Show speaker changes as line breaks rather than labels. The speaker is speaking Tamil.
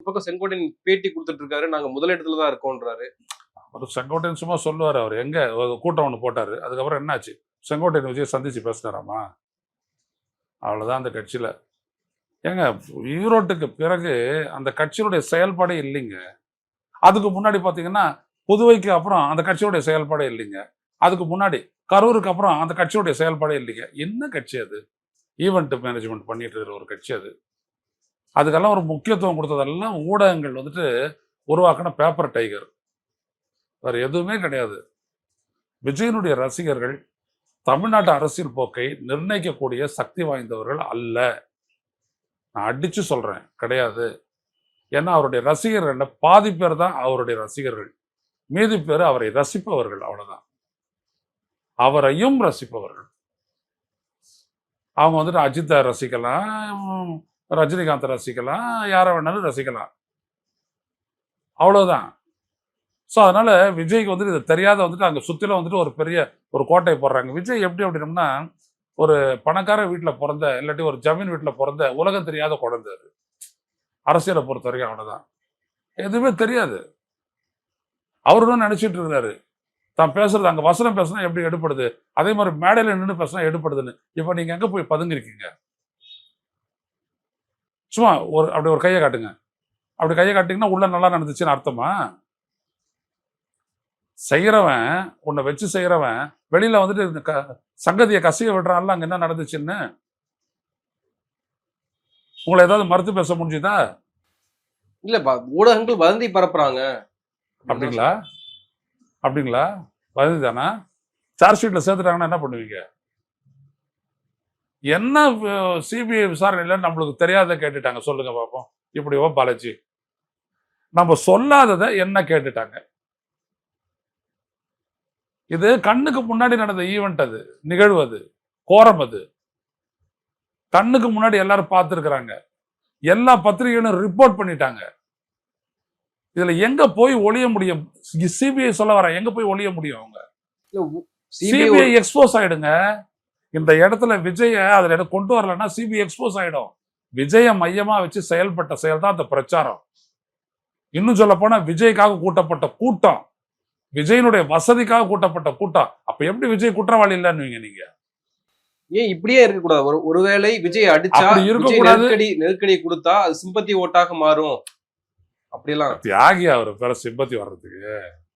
பக்கம் செங்கோட்டையன் பேட்டி கொடுத்துட்டு இருக்காரு, நாங்க முதலிடத்துல தான் இருக்கோன்றாரு.
அவர் செங்கோட்டையன் சும்மா சொல்லுவார். அவர் எங்க ஒரு கூட்டம் ஒன்று போட்டாரு. அதுக்கப்புறம் என்னாச்சு? செங்கோட்டையன் விஜய் சந்திச்சு பேசினாராமா? அவ்வளவுதான் அந்த கட்சியில. ஏங்க, ஈரோட்டுக்கு பிறகு அந்த கட்சியினுடைய செயல்பாடே இல்லைங்க. அதுக்கு முன்னாடி பாத்தீங்கன்னா புதுவைக்கு அப்புறம் அந்த கட்சியுடைய செயல்பாடே இல்லைங்க. அதுக்கு முன்னாடி கரூருக்கு அப்புறம் அந்த கட்சியுடைய செயல்பாடே இல்லைங்க. என்ன கட்சி அது? ஈவெண்ட் மேனேஜ்மெண்ட் பண்ணிட்டு இருக்கிற ஒரு கட்சி அது. அதுக்கெல்லாம் ஒரு முக்கியத்துவம் கொடுத்ததெல்லாம் ஊடகங்கள் வந்துட்டு உருவாக்கின பேப்பர் டைகர். வேற எதுவுமே கிடையாது. விஜயனுடைய ரசிகர்கள் தமிழ்நாட்டு அரசியல் போக்கை நிர்ணயிக்கக்கூடிய சக்தி வாய்ந்தவர்கள் அல்ல. நான் அடிச்சு சொல்றேன், கிடையாது. ஏன்னா அவருடைய ரசிகர்கள் பாதி பேர் தான் அவருடைய ரசிகர்கள், மீதி பேர் அவரை ரசிப்பவர்கள், அவ்வளவுதான். அவரையும் ரசிப்பவர்கள். அவங்க வந்துட்டு அஜித்தை ரசிக்கலாம், ரஜினிகாந்தை ரசிக்கலாம், யாரை வேணாலும் ரசிக்கலாம், அவ்வளவுதான். ஸோ அதனால விஜய்க்கு வந்துட்டு இது தெரியாத வந்துட்டு அங்கே சுற்றில வந்துட்டு ஒரு பெரிய ஒரு கோட்டையை போடுறாங்க. விஜய் எப்படி அப்படின்னம்னா ஒரு பணக்கார வீட்டில் பிறந்த, இல்லாட்டி ஒரு ஜமீன் வீட்டில் பிறந்த உலகம் தெரியாத குழந்தை. அது அரசியலை பொறுத்த வரைக்கும் அவ்வளோதான், எதுவுமே தெரியாது. அவரும் நினைச்சிட்டு இருக்கிறாரு தான் பேசுறது அங்கே வசனம் பேசுனா எப்படி எடுப்படுது, அதே மாதிரி மேடையில் நின்று பேசுனா எடுப்படுதுன்னு. இப்போ நீங்க எங்க போய் பதுங்கிருக்கீங்க? சும்மா ஒரு அப்படி ஒரு கையை காட்டுங்க. அப்படி கையை காட்டிங்கன்னா உள்ள நல்லா நடந்துச்சுன்னு அர்த்தமா? செய்யறவன் உன்னை வச்சு செய்யறவன் வெளியில வந்துட்டு சங்கதியை கசிய விடுறான்ல, அங்க என்ன நடந்துச்சுன்னு உங்களை ஏதாவது மறுத்து பேச முடிஞ்சுதா?
இல்ல ஊடகங்கள் வதந்தி பரப்புறாங்க.
அப்படிங்களா? அப்படிங்களா? வதந்தி தானா? சார்ஜ் ஷீட்ல சேர்த்துட்டாங்கன்னா என்ன பண்ணுவீங்க? என்ன சிபிஐ விசாரணையில நம்மளுக்கு தெரியாத கேட்டுட்டாங்க சொல்லுங்க பாப்போம். இப்படி பாலாஜி நம்ம சொல்லாததை என்ன கேட்டுட்டாங்க? இது கண்ணுக்கு முன்னாடி நடந்த ஈவெண்ட், அது நிகழ்வு, அது கோரம், அது கண்ணுக்கு முன்னாடி எல்லாரும் பார்த்துருக்கிறாங்க. எல்லா பத்திரிகைகளும் ரிப்போர்ட் பண்ணிட்டாங்க. இதுல எங்க போய் ஒளிய முடியும்? சிபிஐ சொல்ல வர எங்க போய் ஒளிய முடியும்? அவங்க சிபிஐ எக்ஸ்போஸ் ஆயிடுங்க. இந்த இடத்துல விஜய அதுல கொண்டு வரலன்னா சிபிஐ எக்ஸ்போஸ் ஆயிடும். விஜய மையமா வச்சு செயல்பட்ட செயல் தான் அந்த பிரச்சாரம். இன்னும் சொல்ல போனா விஜய்க்காக கூட்டப்பட்ட கூட்டம், விஜயனுடைய வசதிக்காக கூட்டப்பட்ட கூட்டம். அப்ப எப்படி விஜய் குற்றவாளி இல்லன்னு நீங்க?
ஏன் இப்படியே இருக்கக்கூடாது? ஒருவேளை விஜய் அடிச்சா, நெருக்கடி கொடுத்தா அது சிம்பத்தி ஓட்டாக மாறும் அப்படிலாம்.
தியாகி அவர் பேர சிம்பத்தி வர்றதுக்கு